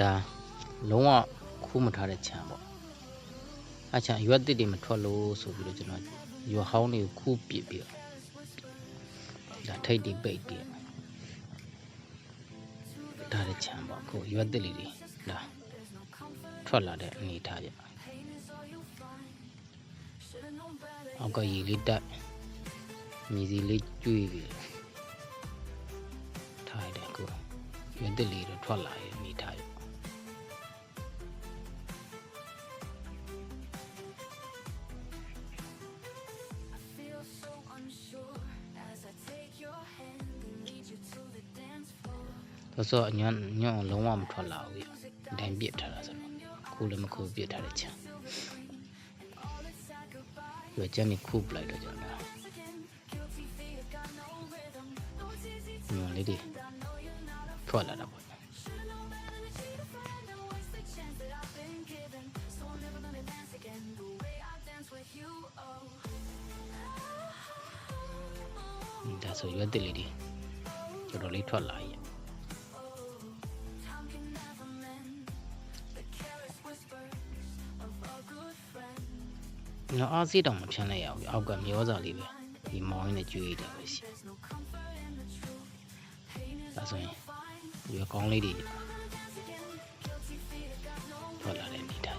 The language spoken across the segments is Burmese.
ဒါလုံးဝခိုးမထားတဲ့ခြံပေါ့အချံရွက်တစ်တွေမထွက်လို့ဆိုပြီးတော့ကျွန်တော်ရွက်ဟောင်းတွေကိုခိုးပစ်ပြီးဒါထိတ်တွေပိတ်ပြီးဒါတဲ့ခြံပေါ့ကိုရွက်တစ်လေးတွေဒါထွက်လာတဲ့အနေထားကြအောက်ကရေလေးတက်မြေစီလေးကျွေးပြီးထားတယ်ကိုရွက်တစ်လေးတော့ထွက်လာရဲ့အနေထားကြဆိုအညံ့လုံးဝမထွက်လာဘူး။ဒိုင်ပြစ်ထားတာဆိုတော့ခိုးလည်းမခိုးပြစ်ထားတဲ့ချံ။ရွက်ချမ်းนี่ခိုးပလိုက်တော့ကျွန်တော်ညော်လေးတွေထွက်လာတာပေါ့။ဒါဆိုရွက်တစ်လေးတွေတော်တော်လေးထွက်လာရဲ့နော်အားစီတောင်မဖြန်းလိုက်ရဘူးအောက်ကမျောစာလေးပဲဒီမောင်းနဲ့ကျွေးတာပဲရှိဒါဆိုရင်ရွက်ကောင်းလေးတွေထွက်လာတဲ့အနေထား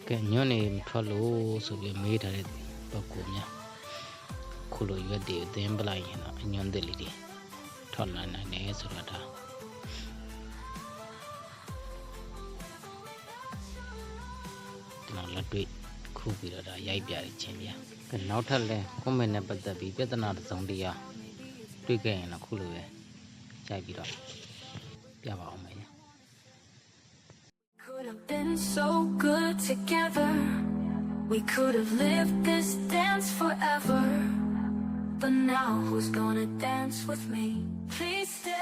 ကဲညွန့်နေထွက်လို့ဆိုပြီးမေးထားတဲ့ပုဂ္ဂိုလ်များခုလိုရွက်တွေအသင်းပလိုက်ရင်တော့အညွန့်တဲ့လေးတွေထွက်လာနိုင်တယ်ဆိုတော့ဒါလက်တွေ့ခုပြီးတော့ဒါရိုက်ပြရခြင်းပြနောက်ထပ်လဲကွန်မန့်နဲ့ပတ်သက်ပြီးပြဿနာတစ်စုံတစ်ရာတွေ့ခဲ့ရင်တော့ခုလိုပဲရိုက်ပြီးတော့ပြပါအောင်မယ် Could have been so good together We could have lived this dance forever But now who's gonna dance with me Please stay